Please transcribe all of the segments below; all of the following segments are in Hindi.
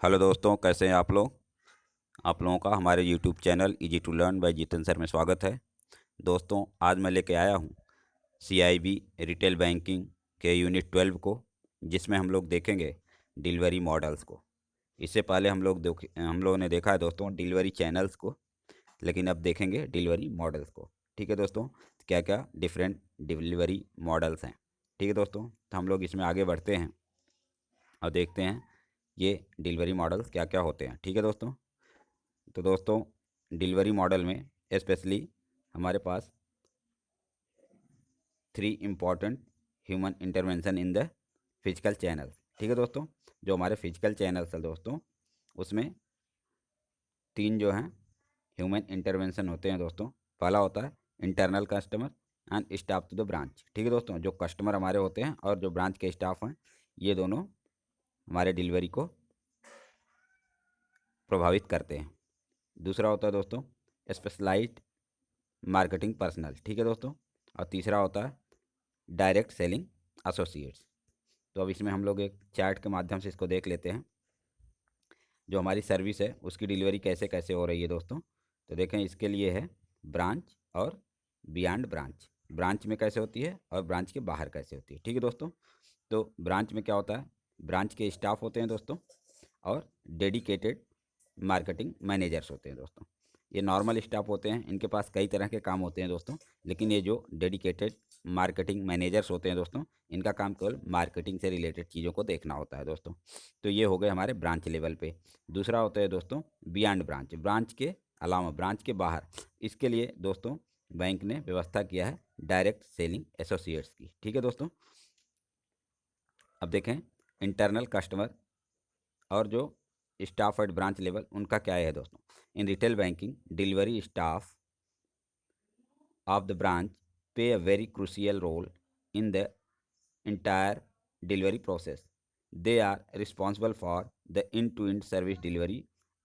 हेलो दोस्तों, कैसे हैं आप लोग। आप लोगों का हमारे YouTube channel easy to learn by Jiten sir में स्वागत है। दोस्तों, आज मैं लेके आया हूँ सीआईबी रिटेल बैंकिंग के यूनिट 12 को, जिसमें हम लोग देखेंगे डिलीवरी मॉडल्स को। इससे पहले हम लोगों ने देखा है दोस्तों डिलीवरी चैनल्स को, लेकिन अब देखेंगे डिलीवरी मॉडल्स को। ठीक है दोस्तों, क्या क्या डिफरेंट डिलीवरी मॉडल्स हैं। ठीक है दोस्तों, तो हम लोग इसमें आगे बढ़ते हैं और देखते हैं ये डिलीवरी मॉडल्स क्या क्या होते हैं। ठीक है दोस्तों, तो दोस्तों डिलीवरी मॉडल में स्पेशली हमारे पास 3 important human intervention in the physical channel. ठीक है दोस्तों, जो हमारे फिजिकल चैनल्स हैं दोस्तों, उसमें 3 जो हैं ह्यूमन इंटरवेंशन होते हैं दोस्तों। पहला होता है internal customer and staff to the branch. ठीक है दोस्तों, जो कस्टमर हमारे होते हैं और जो ब्रांच के स्टाफ हैं, ये दोनों हमारे डिलीवरी को प्रभावित करते हैं। दूसरा होता है दोस्तों स्पेशलाइज्ड मार्केटिंग पर्सनल। ठीक है दोस्तों, और तीसरा होता है डायरेक्ट सेलिंग एसोसिएट्स। तो अब इसमें हम लोग एक चार्ट के माध्यम से इसको देख लेते हैं, जो हमारी सर्विस है उसकी डिलीवरी कैसे कैसे हो रही है दोस्तों। तो देखें, इसके लिए है ब्रांच और बियॉन्ड ब्रांच। ब्रांच में कैसे होती है और ब्रांच के बाहर कैसे होती है। ठीक है दोस्तों, तो ब्रांच में क्या होता है, ब्रांच के स्टाफ होते हैं दोस्तों और डेडिकेटेड मार्केटिंग मैनेजर्स होते हैं दोस्तों। ये नॉर्मल स्टाफ होते हैं, इनके पास कई तरह के काम होते हैं दोस्तों, लेकिन ये जो डेडिकेटेड मार्केटिंग मैनेजर्स होते हैं दोस्तों, इनका काम केवल मार्केटिंग से रिलेटेड चीज़ों को देखना होता है दोस्तों। तो ये हो गए हमारे ब्रांच लेवल पे। दूसरा होता है दोस्तों बियॉन्ड ब्रांच, ब्रांच के अलावा, ब्रांच के बाहर। इसके लिए दोस्तों बैंक ने व्यवस्था किया है डायरेक्ट सेलिंग एसोसिएट्स की। ठीक है दोस्तों, अब देखें इंटरनल कस्टमर और जो स्टाफ एट ब्रांच लेवल, उनका क्या है दोस्तों। In retail banking delivery staff of the branch play a very crucial role in the entire delivery process. They are responsible for the end-to-end service delivery,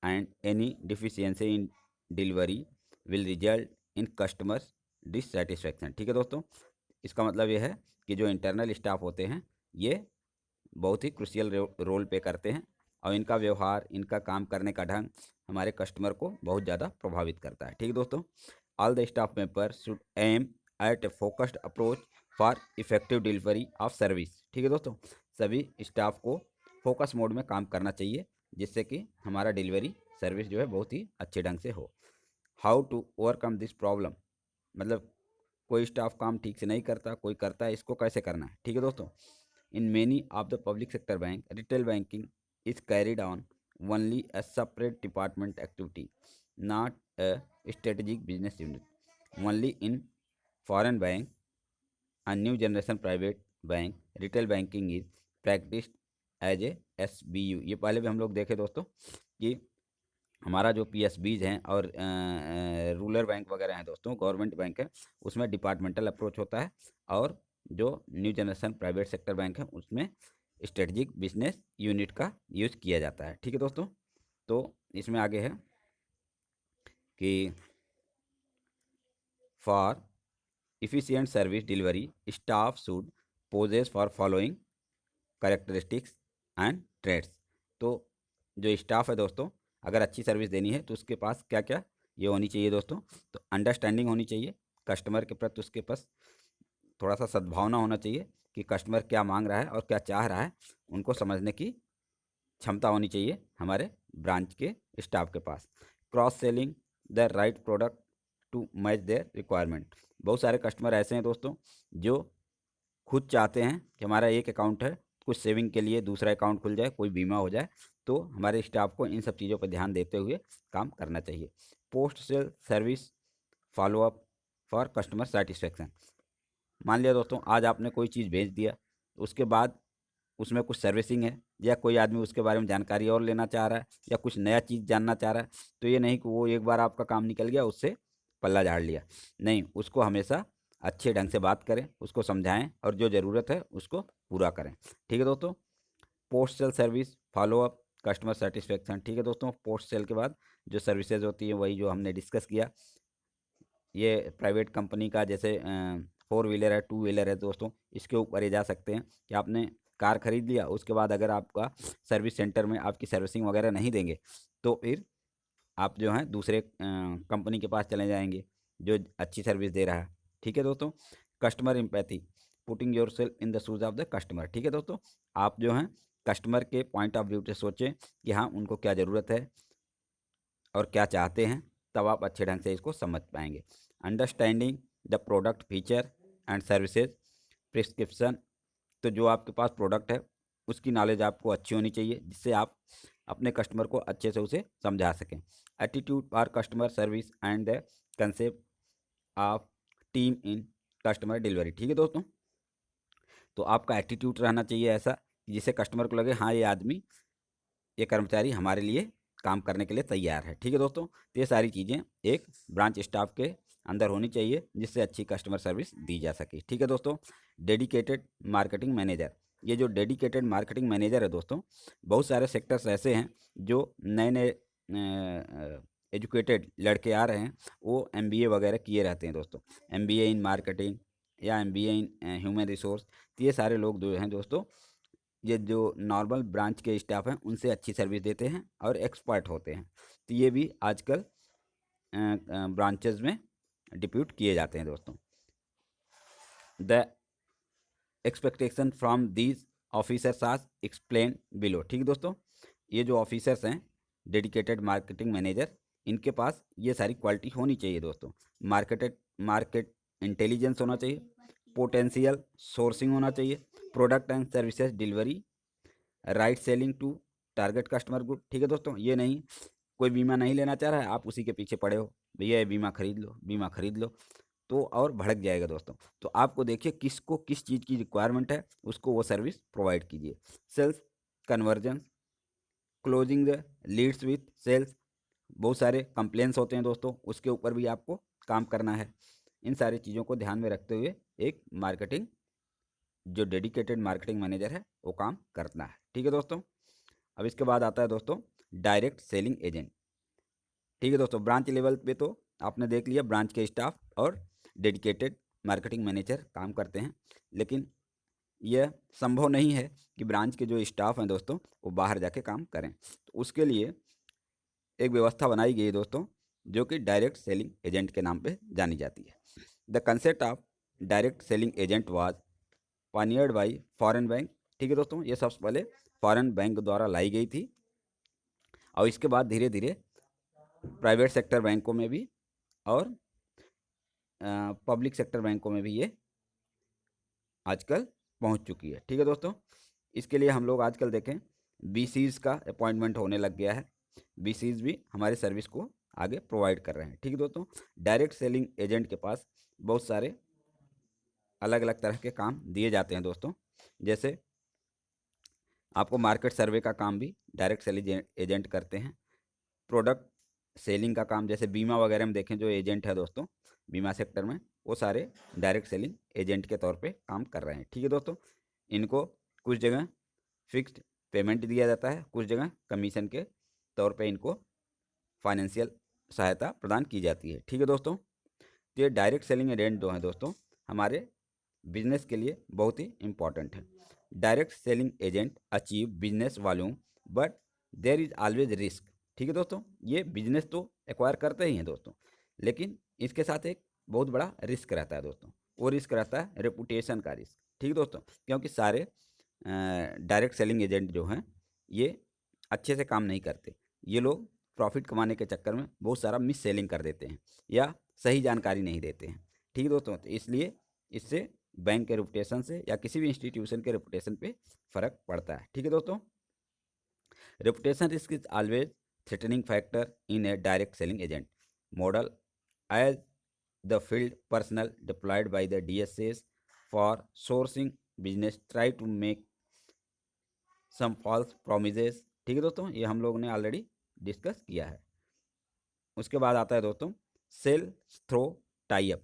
and any deficiency in delivery will result in customers dissatisfaction। ठीक है दोस्तों, इसका मतलब ये है कि जो इंटरनल स्टाफ होते हैं, ये बहुत ही क्रुशियल रोल पे करते हैं, और इनका व्यवहार, इनका काम करने का ढंग हमारे कस्टमर को बहुत ज़्यादा प्रभावित करता है। ठीक है दोस्तों, all the staff member should aim at a focused approach for effective delivery of service. ठीक है दोस्तों, सभी स्टाफ को फोकस मोड में काम करना चाहिए, जिससे कि हमारा डिलीवरी सर्विस जो है बहुत ही अच्छे ढंग से हो। How to overcome this problem, मतलब कोई स्टाफ काम ठीक से नहीं करता, कोई करता है, इसको कैसे करना है। ठीक है दोस्तों, in many of the public sector bank, retail banking is carried on only a separate department activity, not a strategic business unit. Only in foreign bank and new generation private bank, retail banking is practiced as a SBU। ये पहले भी हम लोग देखे दोस्तों कि हमारा जो PSBs हैं और रूरल बैंक वगैरह हैं दोस्तों, गवर्नमेंट बैंक है, उसमें डिपार्टमेंटल अप्रोच होता है, और जो new generation private sector bank है उसमें स्ट्रेटजिक बिजनेस यूनिट का यूज़ किया जाता है। ठीक है दोस्तों, तो इसमें आगे है कि for efficient service delivery staff should possess for following characteristics and traits. तो जो स्टाफ है दोस्तों, अगर अच्छी सर्विस देनी है तो उसके पास क्या क्या ये होनी चाहिए दोस्तों। तो अंडरस्टैंडिंग होनी चाहिए कस्टमर के प्रति, उसके पास थोड़ा सा सद्भावना होना चाहिए कि कस्टमर क्या मांग रहा है और क्या चाह रहा है, उनको समझने की क्षमता होनी चाहिए हमारे ब्रांच के स्टाफ के पास। Cross selling the right product to match their requirement. बहुत सारे कस्टमर ऐसे हैं दोस्तों जो खुद चाहते हैं कि हमारा एक अकाउंट है, कुछ सेविंग के लिए दूसरा अकाउंट खुल जाए, कोई बीमा हो जाए। तो हमारे स्टाफ को इन सब चीज़ों पर ध्यान देते हुए काम करना चाहिए। Post sale service follow up for customer satisfaction. मान लिया दोस्तों आज आपने कोई चीज़ भेज दिया, तो उसके बाद उसमें कुछ सर्विसिंग है, या कोई आदमी उसके बारे में जानकारी और लेना चाह रहा है, या कुछ नया चीज़ जानना चाह रहा है, तो ये नहीं कि वो एक बार आपका काम निकल गया उससे पल्ला झाड़ लिया। नहीं, उसको हमेशा अच्छे ढंग से बात करें, उसको समझाएं और जो ज़रूरत है उसको पूरा करें। ठीक है दोस्तों, post sale service follow up customer satisfaction. ठीक है दोस्तों, पोस्ट सेल के बाद जो सर्विसेज होती हैं वही जो हमने डिस्कस किया। ये प्राइवेट कंपनी का जैसे 4 व्हीलर है, 2 व्हीलर है दोस्तों, इसके ऊपर ये जा सकते हैं कि आपने कार खरीद लिया, उसके बाद अगर आपका सर्विस सेंटर में आपकी सर्विसिंग वगैरह नहीं देंगे तो फिर आप जो हैं दूसरे कंपनी के पास चले जाएंगे जो अच्छी सर्विस दे रहा है। ठीक है दोस्तों। Customer empathy, putting your self in the shoes of the customer. ठीक है दोस्तों, आप जो हैं कस्टमर के पॉइंट ऑफ व्यू से सोचें कि हाँ उनको क्या ज़रूरत है और क्या चाहते हैं, तब आप अच्छे ढंग से इसको समझ पाएंगे। Understanding the product feature and services prescription, तो जो आपके पास प्रोडक्ट है उसकी नॉलेज आपको अच्छी होनी चाहिए जिससे आप अपने कस्टमर को अच्छे से उसे समझा सकें। Attitude for customer service and the concept of team in customer delivery. ठीक है दोस्तों, तो आपका एटीट्यूड रहना चाहिए ऐसा कि जिससे कस्टमर को लगे हाँ ये आदमी, ये कर्मचारी हमारे लिए काम करने के लिए तैयार है। ठीक है दोस्तों, तो ये सारी चीज़ें एक ब्रांच स्टाफ के अंदर होनी चाहिए जिससे अच्छी कस्टमर सर्विस दी जा सके। ठीक है दोस्तों। डेडिकेटेड मार्केटिंग मैनेजर, ये जो डेडिकेटेड मार्केटिंग मैनेजर है दोस्तों, बहुत सारे सेक्टर्स ऐसे हैं जो नए नए एजुकेटेड लड़के आ रहे हैं, वो एमबीए वगैरह किए रहते हैं दोस्तों, एमबीए इन मार्केटिंग या एमबीए इन ह्यूमन रिसोर्स। तो ये सारे लोग जो हैं दोस्तों, ये जो नॉर्मल ब्रांच के स्टाफ हैं उनसे अच्छी सर्विस देते हैं और एक्सपर्ट होते हैं। तो ये भी आजकल ब्रांचेस में डिप्यूट किए जाते हैं दोस्तों। The expectation from these officers are explain below. ठीक है दोस्तों, ये जो ऑफिसर्स हैं डेडिकेटेड मार्केटिंग मैनेजर, इनके पास ये सारी क्वालिटी होनी चाहिए दोस्तों। मार्केट इंटेलिजेंस होना चाहिए, पोटेंशियल सोर्सिंग होना चाहिए, product and services delivery, right selling to target customer group. ठीक है दोस्तों, ये नहीं कोई बीमा नहीं लेना चाह रहा है, आप उसी के पीछे पड़े हो, भैया ये बीमा खरीद लो, बीमा खरीद लो, तो और भड़क जाएगा दोस्तों। तो आपको देखिए किसको किस चीज़ की रिक्वायरमेंट है, उसको वो सर्विस प्रोवाइड कीजिए। Sales conversion, closing the leads with sales, बहुत सारे कंप्लेंट्स होते हैं दोस्तों, उसके ऊपर भी आपको काम करना है। इन सारी चीज़ों को ध्यान में रखते हुए एक मार्केटिंग जो डेडिकेटेड मार्केटिंग मैनेजर है वो काम करना है। ठीक है दोस्तों। अब इसके बाद आता है दोस्तों डायरेक्ट सेलिंग एजेंट। ठीक है दोस्तों, ब्रांच लेवल पे तो आपने देख लिया ब्रांच के स्टाफ और डेडिकेटेड मार्केटिंग मैनेजर काम करते हैं, लेकिन यह संभव नहीं है कि ब्रांच के जो स्टाफ हैं दोस्तों वो बाहर जाके काम करें। तो उसके लिए एक व्यवस्था बनाई गई है दोस्तों, जो कि डायरेक्ट सेलिंग एजेंट के नाम पे जानी जाती है। The concept of direct selling agent was pioneered by foreign bank. ठीक है दोस्तों, ये सबसे पहले फॉरेन बैंक द्वारा लाई गई थी और इसके बाद धीरे धीरे प्राइवेट सेक्टर बैंकों में भी और पब्लिक सेक्टर बैंकों में भी ये आजकल पहुंच चुकी है। ठीक है दोस्तों, इसके लिए हम लोग आजकल देखें बीसीज का अपॉइंटमेंट होने लग गया है, बीसीज भी हमारे सर्विस को आगे प्रोवाइड कर रहे हैं। ठीक है दोस्तों, डायरेक्ट सेलिंग एजेंट के पास बहुत सारे अलग अलग तरह के काम दिए जाते हैं दोस्तों, जैसे आपको मार्केट सर्वे का काम भी डायरेक्ट सेलिंग एजेंट करते हैं। प्रोडक्ट सेलिंग का काम, जैसे बीमा वगैरह में देखें जो एजेंट है दोस्तों बीमा सेक्टर में, वो सारे डायरेक्ट सेलिंग एजेंट के तौर पे काम कर रहे हैं। ठीक है दोस्तों, इनको कुछ जगह फिक्स्ड पेमेंट दिया जाता है, कुछ जगह कमीशन के तौर पे इनको फाइनेंशियल सहायता प्रदान की जाती है। ठीक है दोस्तों, तो ये डायरेक्ट सेलिंग एजेंट जो हैं दोस्तों हमारे बिजनेस के लिए बहुत ही इंपॉर्टेंट है। Direct selling agent achieve business volume but there is always risk. ठीक है दोस्तों, ये बिजनेस तो एक्वायर करते ही हैं दोस्तों, लेकिन इसके साथ एक बहुत बड़ा रिस्क रहता है दोस्तों, वो रिस्क रहता है रेपुटेशन का रिस्क। ठीक है दोस्तों, क्योंकि सारे डायरेक्ट सेलिंग एजेंट जो हैं ये अच्छे से काम नहीं करते, ये लोग प्रॉफिट कमाने के चक्कर में बहुत सारा मिस सेलिंग कर देते हैं या सही जानकारी नहीं देते हैं। ठीक है दोस्तों, तो इसलिए इससे बैंक के रेपुटेशन से या किसी भी इंस्टीट्यूशन के रेपुटेशन पे फ़र्क पड़ता है। ठीक है दोस्तों, reputation risk is always threatening factor in a direct selling agent model as the field personnel deployed by the DSAs for sourcing business try to make some false promises. ठीक है दोस्तों, ये हम लोग ने ऑलरेडी डिस्कस किया है। उसके बाद आता है दोस्तों सेल थ्रो टाई अप।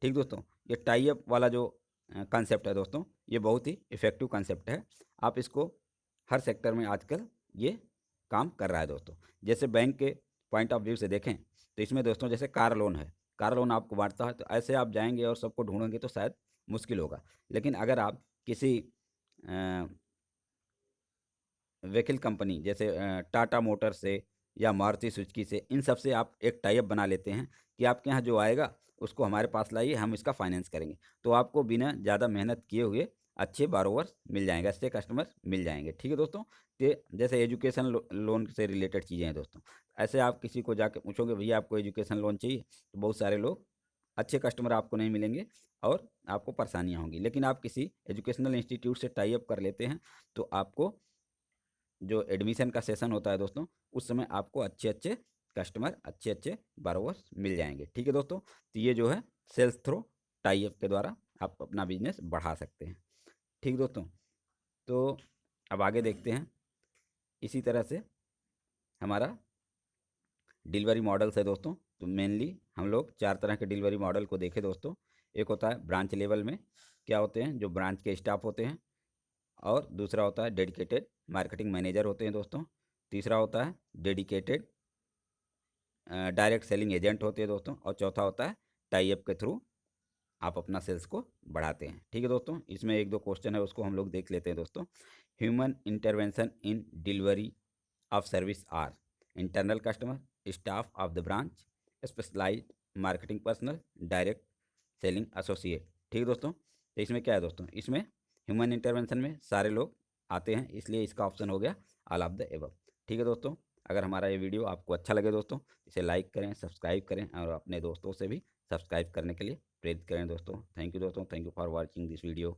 ठीक दोस्तों, ये टाई अप वाला जो कंसेप्ट है दोस्तों ये बहुत ही इफ़ेक्टिव कंसेप्ट है, आप इसको हर सेक्टर में आजकल ये काम कर रहा है दोस्तों। जैसे बैंक के पॉइंट ऑफ व्यू से देखें तो इसमें दोस्तों जैसे कार लोन है, कार लोन आपको बांटता है, तो ऐसे आप जाएंगे और सबको ढूंढेंगे तो शायद मुश्किल होगा, लेकिन अगर आप किसी व्हीकल कंपनी जैसे टाटा मोटर से या मारुति सुजुकी से, इन सब से आप एक टाई अप बना लेते हैं कि आपके यहाँ जो आएगा उसको हमारे पास लाइए, हम इसका फाइनेंस करेंगे। तो आपको बिना ज़्यादा मेहनत किए हुए अच्छे बारोवर्स मिल जाएंगे, अच्छे कस्टमर मिल जाएंगे। ठीक है दोस्तों, तो जैसे एजुकेशन लोन से रिलेटेड चीज़ें हैं दोस्तों। ऐसे आप किसी को जाके पूछोगे भैया आपको एजुकेशन लोन चाहिए, तो बहुत सारे लोग अच्छे कस्टमर आपको नहीं मिलेंगे और आपको परेशानियाँ होंगी। लेकिन आप किसी एजुकेशनल इंस्टीट्यूट से टाई अप कर लेते हैं तो आपको जो एडमिशन का सेशन होता है दोस्तों, उस समय आपको अच्छे अच्छे कस्टमर, अच्छे अच्छे बारोवर्स मिल जाएंगे। ठीक है दोस्तों, तो ये जो है सेल्स थ्रो टाई अप के द्वारा आप अपना बिजनेस बढ़ा सकते हैं। ठीक दोस्तों, तो अब आगे देखते हैं। इसी तरह से हमारा डिलीवरी मॉडल्स है दोस्तों। तो मेनली हम लोग 4 तरह के डिलीवरी मॉडल को देखें दोस्तों। एक होता है ब्रांच लेवल में क्या होते हैं, जो ब्रांच के स्टाफ होते हैं। और दूसरा होता है डेडिकेटेड मार्केटिंग मैनेजर होते हैं दोस्तों। तीसरा होता है डेडिकेटेड डायरेक्ट सेलिंग एजेंट होते हैं दोस्तों। और चौथा होता है टाई अप के थ्रू आप अपना सेल्स को बढ़ाते हैं। ठीक है दोस्तों, इसमें एक दो क्वेश्चन है उसको हम लोग देख लेते हैं दोस्तों। Human intervention in delivery of service are internal customer, staff of the branch, specialised marketing personal, direct selling associate. ठीक है दोस्तों, तो इसमें क्या है दोस्तों, इसमें ह्यूमन इंटरवेंशन में सारे लोग आते हैं, इसलिए इसका ऑप्शन हो गया ऑल ऑफ द एबव। ठीक है दोस्तों, अगर हमारा ये वीडियो आपको अच्छा लगे दोस्तों, इसे लाइक करें, सब्सक्राइब करें और अपने दोस्तों से भी सब्सक्राइब करने के लिए प्रेरित करें दोस्तों। थैंक यू दोस्तों, thank you for watching this video.